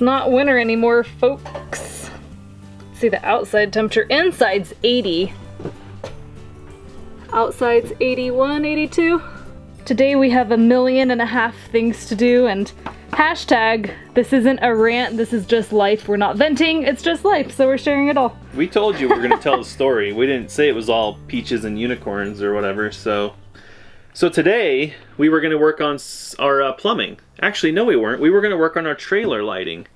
It's not winter anymore, folks. See the outside temperature. Inside's 80. Outside's 81, 82. Today we have 1.5 million things to do, and hashtag, this isn't a rant, this is just life. We're not venting, it's just life, so we're sharing it all. We told you we were going to tell a story. We didn't say it was all peaches and unicorns or whatever, so today we were going to work on our plumbing. Actually, no we weren't. We were going to work on our trailer lighting.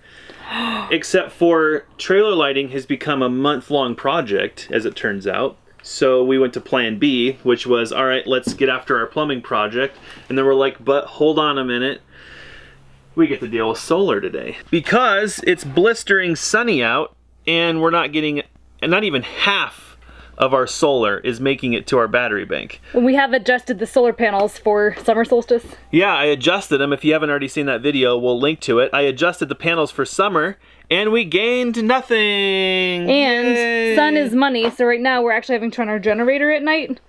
Except for trailer lighting has become a month-long project, as it turns out. So we went to plan B, which was, all right, let's get after our plumbing project. And then we're like, but hold on a minute. We get to deal with solar today. Because it's blistering sunny out, and we're not getting, not even half of our solar is making it to our battery bank. And we have adjusted the solar panels for summer solstice. Yeah, I adjusted them. If you haven't already seen that video, we'll link to it. I adjusted the panels for summer, and we gained nothing. And Yay. sun is money, so right now we're actually having to run our generator at night.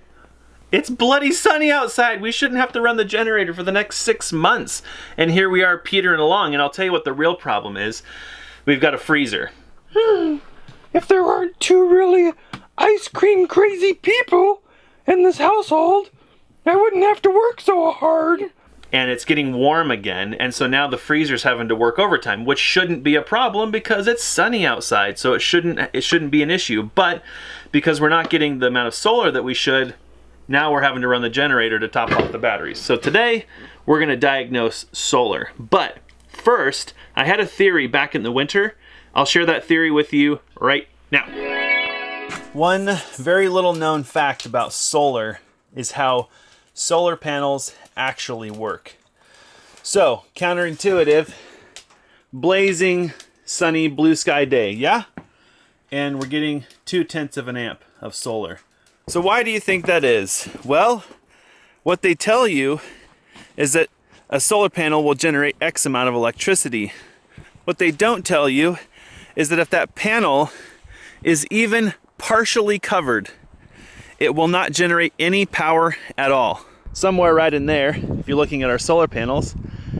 It's bloody sunny outside. We shouldn't have to run the generator for the next 6 months. And here we are petering along, and I'll tell you what the real problem is. We've got a freezer. If there aren't two really ice cream crazy people in this household, I wouldn't have to work so hard. And it's getting warm again, and so now the freezer's having to work overtime, which shouldn't be a problem because it's sunny outside, so it shouldn't be an issue. But because we're not getting the amount of solar that we should, now we're having to run the generator to top off the batteries. So today we're going to diagnose solar. But first, I had a theory back in the winter. I'll share that theory with you right now. One very little known fact about solar is how solar panels actually work. So, counterintuitive, blazing, sunny, blue sky day, yeah? And we're getting 0.2 of an amp of solar. So why do you think that is? Well, what they tell you is that a solar panel will generate X amount of electricity. What they don't tell you is that if that panel is even partially covered, it will not generate any power at all. Somewhere right in there, if you're looking at our solar panels,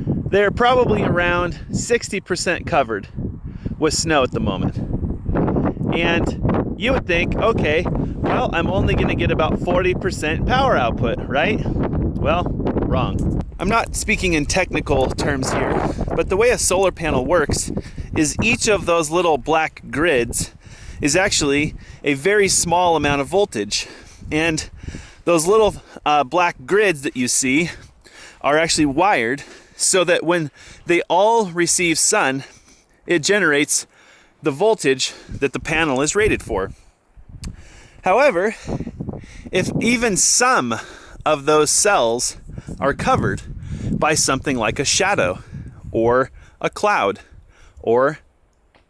they're probably around 60% covered with snow at the moment. And you would think, okay, well, I'm only going to get about 40% power output, right? Well, wrong. I'm not speaking in technical terms here, but the way a solar panel works is each of those little black grids is actually a very small amount of voltage. And those little black grids that you see are actually wired so that when they all receive sun, it generates the voltage that the panel is rated for. However, if even some of those cells are covered by something like a shadow or a cloud or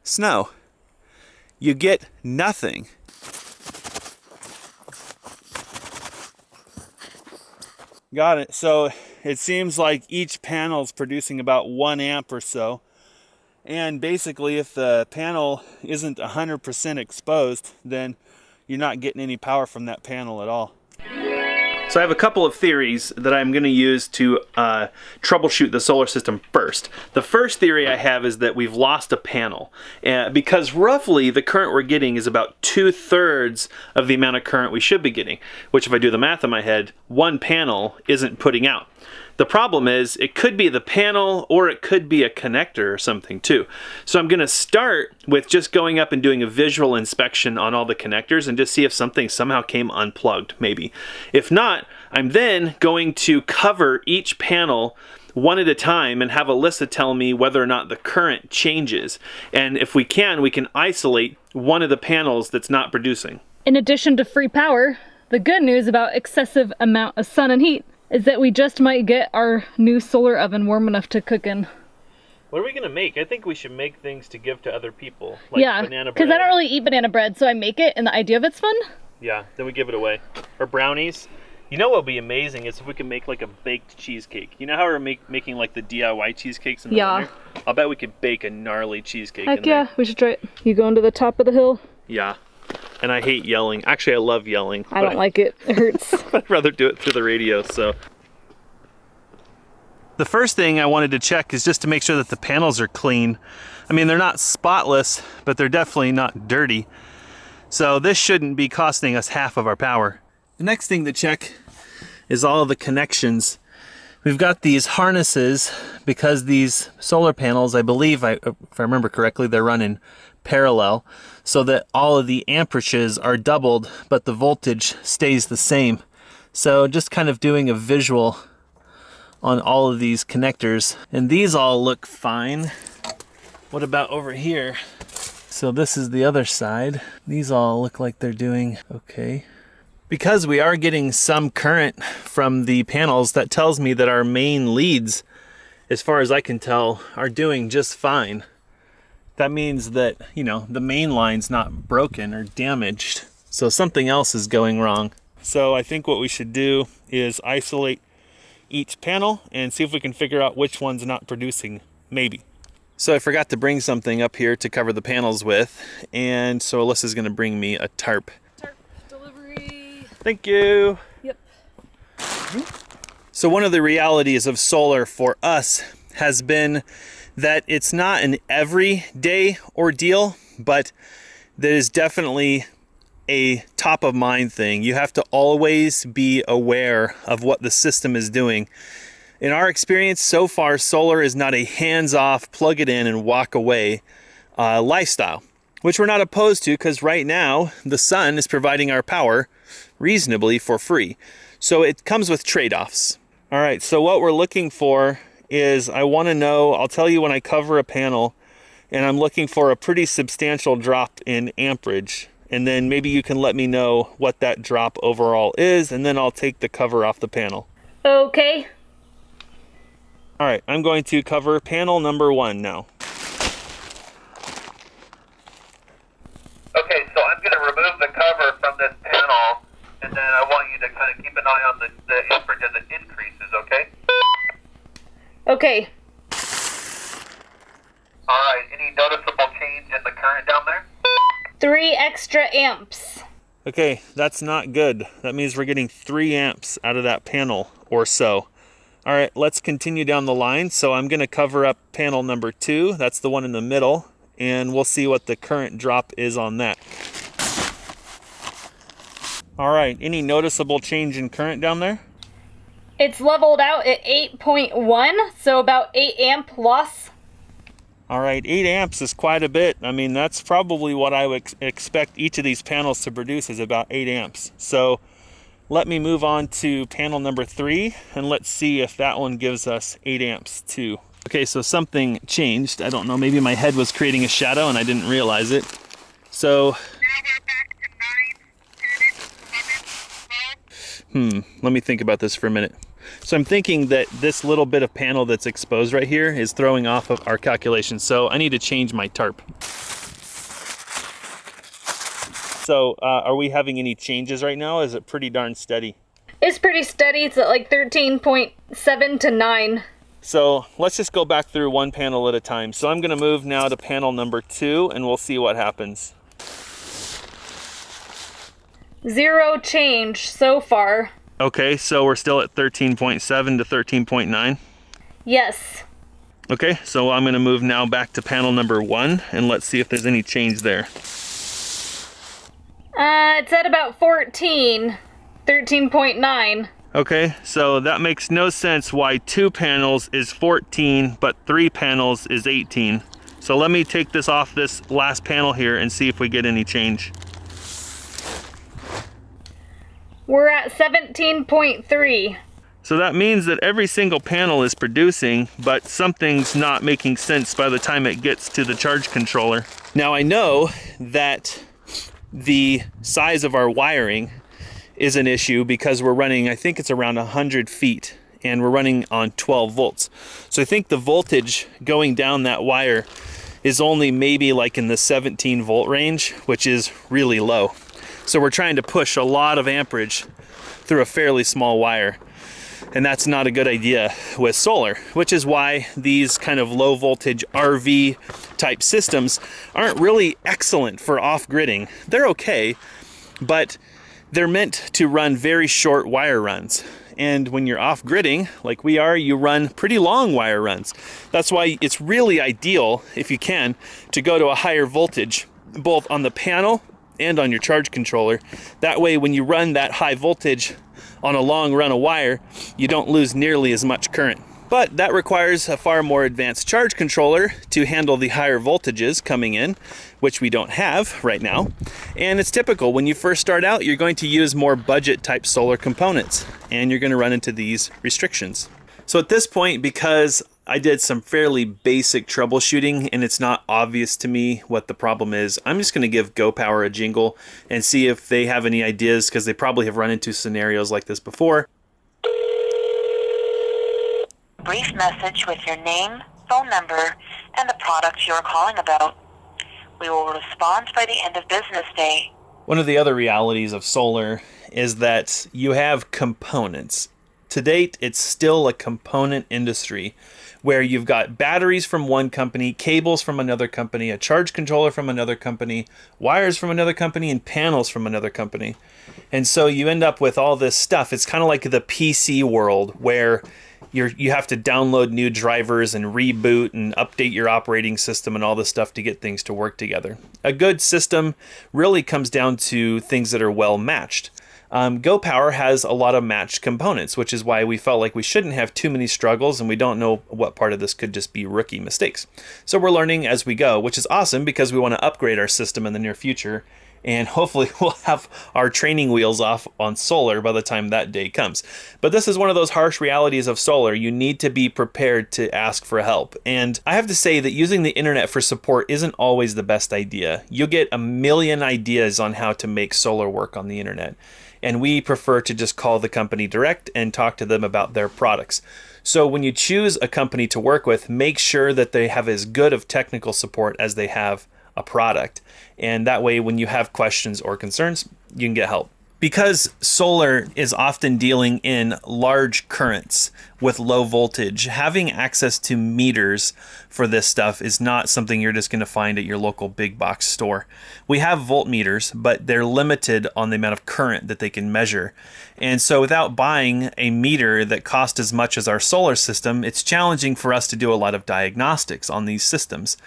snow, you get nothing. Got it. So it seems like each panel is producing about 1 amp or so. And basically, if the panel isn't 100% exposed, then you're not getting any power from that panel at all. So I have a couple of theories that I'm going to use to troubleshoot the solar system first. The first theory I have is that we've lost a panel, because roughly the current we're getting is about 2/3 of the amount of current we should be getting, which if I do the math in my head, one panel isn't putting out. The problem is it could be the panel or it could be a connector or something too. So I'm going to start with just going up and doing a visual inspection on all the connectors and just see if something somehow came unplugged, maybe. If not, I'm then going to cover each panel one at a time and have Alyssa tell me whether or not the current changes. And if we can isolate one of the panels that's not producing. In addition to free power, the good news about excessive amount of sun and heat is that we just might get our new solar oven warm enough to cook in. What are we gonna make? I think we should make things to give to other people, like yeah, banana bread. because I don't really eat banana bread, so I make it, and the idea of it's fun. Yeah, then we give it away. Or brownies. You know what would be amazing is if we could make like a baked cheesecake. You know how we're making like the DIY cheesecakes in the winter? I'll bet we could bake a gnarly cheesecake Heck in there. yeah, we should try it. You going to the top of the hill? Yeah. And I hate yelling. Actually, I love yelling. I don't like it. It hurts. I'd rather do it through the radio, so. The first thing I wanted to check is just to make sure that the panels are clean. I mean, they're not spotless, but they're definitely not dirty. So this shouldn't be costing us half of our power. The next thing to check is all of the connections. We've got these harnesses because these solar panels, I believe, if I remember correctly, they're running parallel so that all of the amperages are doubled, but the voltage stays the same. So just kind of doing a visual on all of these connectors, and these all look fine. What about over here? So this is the other side. These all look like they're doing okay. Because we are getting some current from the panels, that tells me that our main leads, as far as I can tell, are doing just fine. That means that, you know, the main line's not broken or damaged. So something else is going wrong. So I think what we should do is isolate each panel and see if we can figure out which one's not producing, maybe. So I forgot to bring something up here to cover the panels with, and so Alyssa's gonna bring me a tarp. Tarp delivery. Thank you. Yep. So one of the realities of solar for us has been that it's not an everyday ordeal, but that is definitely a top of mind thing. You have to always be aware of what the system is doing. In our experience so far, solar is not a hands-off, plug it in and walk away lifestyle, which we're not opposed to because right now the sun is providing our power reasonably for free. So it comes with trade-offs. All right, so what we're looking for is, I want to know, I'll tell you when I cover a panel, and I'm looking for a pretty substantial drop in amperage. And then maybe you can let me know what that drop overall is, and then I'll take the cover off the panel. Okay. All right, I'm going to cover panel number 1 now. Okay, so I'm going to remove the cover from this panel, and then I want you to kind of keep an eye on the amperage as it increases, okay? Okay. All right, any noticeable change in the current down there? 3 extra amps. Okay, that's not good. That means we're getting 3 amps out of that panel or so. All right, let's continue down the line. So I'm going to cover up panel number 2. That's the one in the middle, and we'll see what the current drop is on that. All right, any noticeable change in current down there? It's leveled out at 8.1, so about 8 amp loss. All right, 8 amps is quite a bit. I mean, that's probably what I would expect each of these panels to produce, is about 8 amps. So let me move on to panel number 3, and let's see if that one gives us 8 amps too. Okay, so something changed. I don't know, maybe my head was creating a shadow and I didn't realize it. So, Now we're back to 9, 10, 11, 12. let me think about this for a minute. So I'm thinking that this little bit of panel that's exposed right here is throwing off of our calculations. So I need to change my tarp. So are we having any changes right now? Is it pretty darn steady? It's pretty steady. It's at like 13.7 to 9. So let's just go back through one panel at a time. So I'm gonna move now to panel number 2 and we'll see what happens. 0 change so far. Okay, so we're still at 13.7 to 13.9. Yes. Okay, so I'm gonna move now back to panel number 1 and let's see if there's any change there. It's at about 14. 13.9. Okay, so that makes no sense why 2 panels is 14, but 3 panels is 18. So let me take this off this last panel here and see if we get any change. We're at 17.3. So that means that every single panel is producing, but something's not making sense by the time it gets to the charge controller. Now I know that the size of our wiring is an issue because we're running, I think it's around 100 feet, and we're running on 12 volts. So I think the voltage going down that wire is only maybe like in the 17 volt range, which is really low. So we're trying to push a lot of amperage through a fairly small wire. And that's not a good idea with solar, which is why these kind of low voltage RV type systems aren't really excellent for off-gridding. They're okay, but they're meant to run very short wire runs. And when you're off-gridding, like we are, you run pretty long wire runs. That's why it's really ideal, if you can, to go to a higher voltage, both on the panel and on your charge controller. That way, when you run that high voltage on a long run of wire, you don't lose nearly as much current. But that requires a far more advanced charge controller to handle the higher voltages coming in, which we don't have right now. And it's typical, when you first start out, you're going to use more budget type solar components, and you're going to run into these restrictions. So at this point, because I did some fairly basic troubleshooting and it's not obvious to me what the problem is, I'm just going to give GoPower a jingle and see if they have any ideas, because they probably have run into scenarios like this before. Brief message with your name, phone number, and the product you are calling about. We will respond by the end of business day. One of the other realities of solar is that you have components. To date, it's still a component industry where you've got batteries from one company, cables from another company, a charge controller from another company, wires from another company, and panels from another company. And so you end up with all this stuff. It's kind of like the PC world where you have to download new drivers and reboot and update your operating system and all this stuff to get things to work together. A good system really comes down to things that are well matched. GoPower has a lot of matched components, which is why we felt like we shouldn't have too many struggles, and we don't know what part of this could just be rookie mistakes. So we're learning as we go, which is awesome because we want to upgrade our system in the near future, and hopefully we'll have our training wheels off on solar by the time that day comes. But this is one of those harsh realities of solar. You need to be prepared to ask for help. And I have to say that using the internet for support isn't always the best idea. You'll get a million ideas on how to make solar work on the internet. And we prefer to just call the company direct and talk to them about their products. So when you choose a company to work with, make sure that they have as good of technical support as they have a product. And that way, when you have questions or concerns, you can get help. Because solar is often dealing in large currents with low voltage, having access to meters for this stuff is not something you're just going to find at your local big box store. We have voltmeters, but they're limited on the amount of current that they can measure. And so without buying a meter that costs as much as our solar system, it's challenging for us to do a lot of diagnostics on these systems.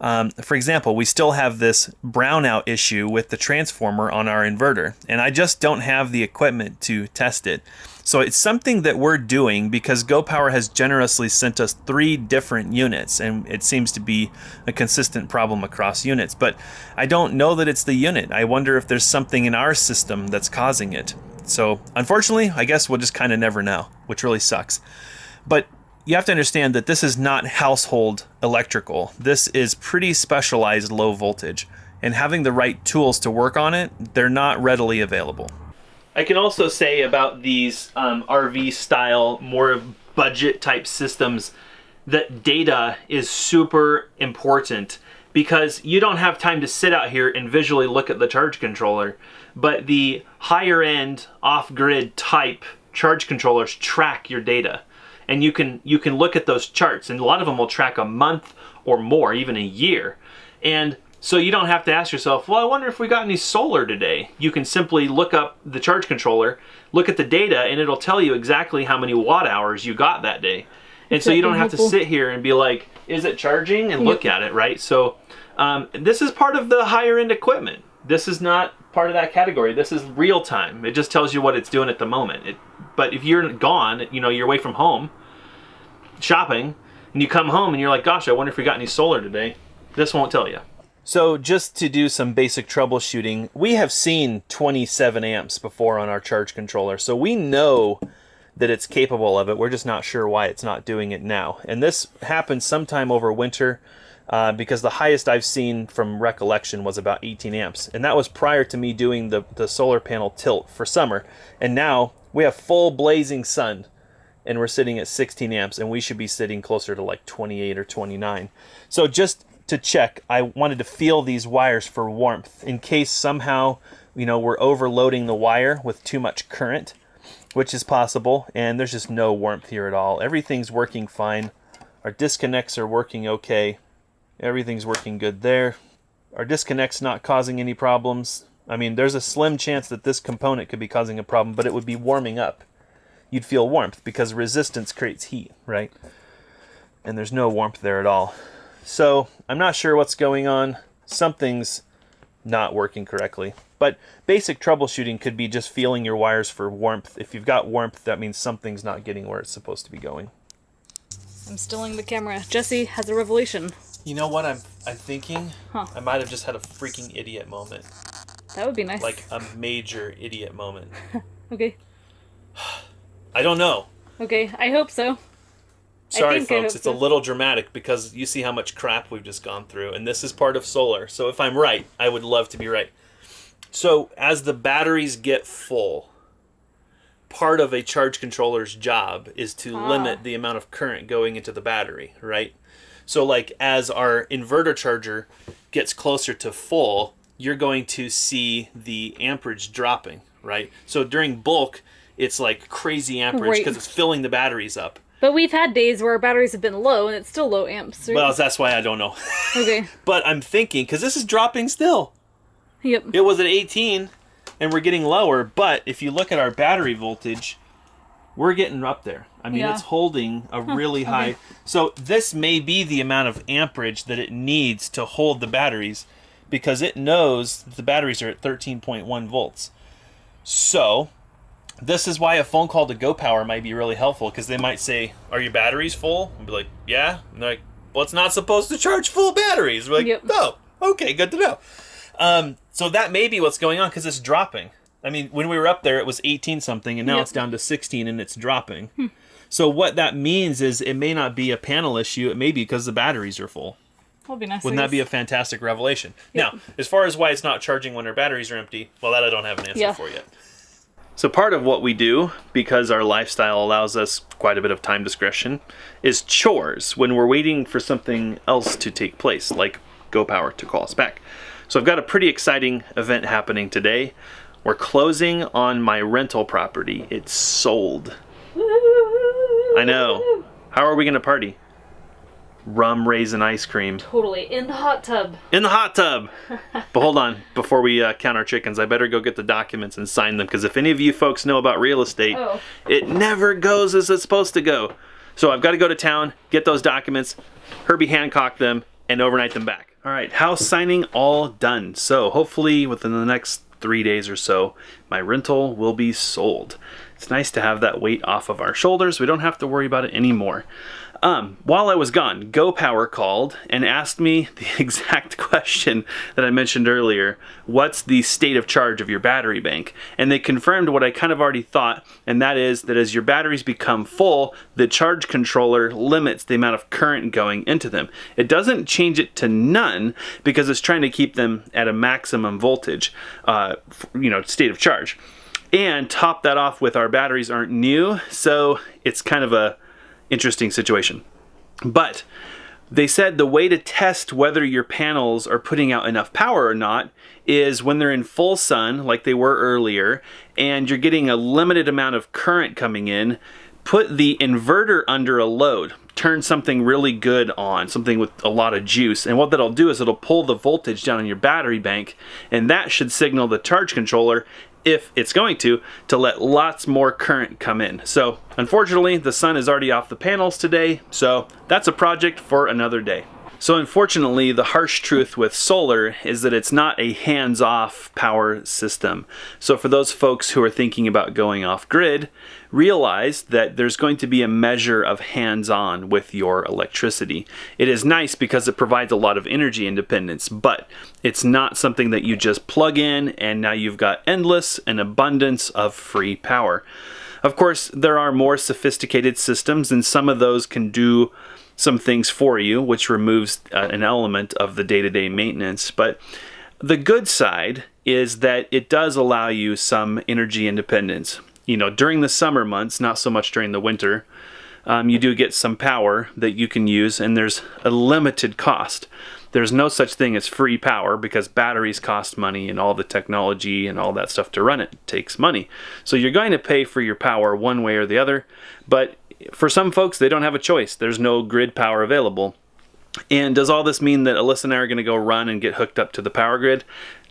For example, we still have this brownout issue with the transformer on our inverter, and I just don't have the equipment to test it. So it's something that we're doing because GoPower has generously sent us 3 different units, and it seems to be a consistent problem across units. But I don't know that it's the unit. I wonder if there's something in our system that's causing it. So unfortunately, I guess we'll just kind of never know, which really sucks. But you have to understand that this is not household electrical. This is pretty specialized low voltage, and having the right tools to work on it, they're not readily available. I can also say about these RV style, more budget type systems, that data is super important because you don't have time to sit out here and visually look at the charge controller, but the higher end off-grid type charge controllers track your data. And you can look at those charts, and a lot of them will track a month or more, even a year. And so you don't have to ask yourself, well, I wonder if we got any solar today. You can simply look up the charge controller, look at the data, and it'll tell you exactly how many watt hours you got that day. And so you don't have to sit here and be like, is it charging? And look at it, right? So this is part of the higher end equipment. This is not part of that category. This is real time. It just tells you what it's doing at the moment. But if you're gone, you're away from home, shopping, and you come home and you're like, gosh, I wonder if we got any solar today. This won't tell you. So just to do some basic troubleshooting, we have seen 27 amps before on our charge controller. So we know that it's capable of it. We're just not sure why it's not doing it now. And this happened sometime over winter because the highest I've seen from recollection was about 18 amps. And that was prior to me doing the solar panel tilt for summer. And now we have full blazing sun, and we're sitting at 16 amps, and we should be sitting closer to like 28 or 29. So just to check, I wanted to feel these wires for warmth in case somehow, we're overloading the wire with too much current, which is possible, and there's just no warmth here at all. Everything's working fine. Our disconnects are working okay. Everything's working good there. Our disconnect's not causing any problems. I mean, there's a slim chance that this component could be causing a problem, but it would be warming up. you'd feel warmth because resistance creates heat, right? And there's no warmth there at all. So I'm not sure what's going on. Something's not working correctly. But basic troubleshooting could be just feeling your wires for warmth. If you've got warmth, that means something's not getting where it's supposed to be going. I'm stilling the camera. Jesse has a revelation. You know what I'm thinking? Huh. I might have just had a freaking idiot moment. That would be nice. Like a major idiot moment. Okay. I don't know. Okay, I hope so. Sorry, I folks, hope it's so. a little dramatic because you see how much crap we've just gone through, and this is part of solar. So if I'm right, I would love to be right. So as the batteries get full, part of a charge controller's job is to limit the amount of current going into the battery, right? So like as our inverter charger gets closer to full, you're going to see the amperage dropping, right? So during bulk, it's like crazy amperage because it's filling the batteries up. But we've had days where our batteries have been low and it's still low amps. Right? Well, that's why I don't know. Okay. But I'm thinking, because this is dropping still. Yep. It was at 18 and we're getting lower, but if you look at our battery voltage, we're getting up there. I mean, Yeah. it's holding a really high. So this may be the amount of amperage that it needs to hold the batteries because it knows that the batteries are at 13.1 volts. So this is why a phone call to GoPower might be really helpful because they might say, "Are your batteries full?" And be like, "Yeah." And they're like, "Well, it's not supposed to charge full batteries." We're like, Yep. "Oh, okay, good to know." So that may be what's going on because it's dropping. I mean, when we were up there, it was 18 something, and now it's down to 16, and it's dropping. So what that means is it may not be a panel issue. It may be because the batteries are full. That'll be nice. Wouldn't that be a fantastic revelation? Now, as far as why it's not charging when our batteries are empty, well, that I don't have an answer for yet. So part of what we do, because our lifestyle allows us quite a bit of time discretion, is chores when we're waiting for something else to take place, like GoPower to call us back. So I've got a pretty exciting event happening today. We're closing on my rental property. It's sold. I know. How are we going to party? Rum raisin ice cream. Totally. In the hot tub. In the hot tub. But hold on, before we count our chickens, I better go get the documents and sign them, because if any of you folks know about real estate, it never goes as it's supposed to go. So I've got to go to town, get those documents, Herbie Hancock them, and overnight them back. All right, house signing all done. So hopefully within the next 3 days or so, my rental will be sold. It's nice to have that weight off of our shoulders. We don't have to worry about it anymore. While I was gone, GoPower called and asked me the exact question that I mentioned earlier. What's the state of charge of your battery bank? And they confirmed what I kind of already thought, and that is that as your batteries become full, the charge controller limits the amount of current going into them. It doesn't change it to none because it's trying to keep them at a maximum voltage, state of charge. And top that off with our batteries aren't new, so it's kind of a interesting situation. But they said the way to test whether your panels are putting out enough power or not is when they're in full sun, like they were earlier, and you're getting a limited amount of current coming in, put the inverter under a load. Turn something really good on, something with a lot of juice, and what that'll do is it'll pull the voltage down on your battery bank, and that should signal the charge controller, if it's going to let lots more current come in. So unfortunately, the sun is already off the panels today, so that's a project for another day. So unfortunately, the harsh truth with solar is that it's not a hands-off power system. So for those folks who are thinking about going off-grid, realize that there's going to be a measure of hands-on with your electricity. It is nice because it provides a lot of energy independence, but it's not something that you just plug in and now you've got endless and abundance of free power. Of course, there are more sophisticated systems, and some of those can do some things for you, which removes an element of the day-to-day maintenance. But the good side is that it does allow you some energy independence. You know, during the summer months, not so much during the winter, you do get some power that you can use, and there's a limited cost. There's no such thing as free power because batteries cost money, and all the technology and all that stuff to run it takes money. So you're going to pay for your power one way or the other, but for some folks, they don't have a choice. There's no grid power available. And does all this mean that Alyssa and I are going to go run and get hooked up to the power grid?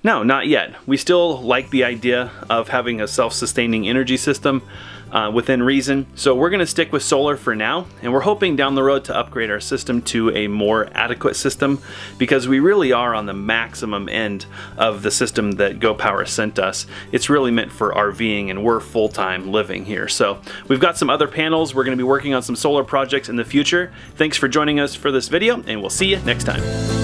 No, not yet. We still like the idea of having a self-sustaining energy system, within reason. So we're going to stick with solar for now, and we're hoping down the road to upgrade our system to a more adequate system, because we really are on the maximum end of the system that GoPower sent us. It's really meant for RVing, and we're full-time living here. So we've got some other panels. We're going to be working on some solar projects in the future. Thanks for joining us for this video, and we'll see you next time.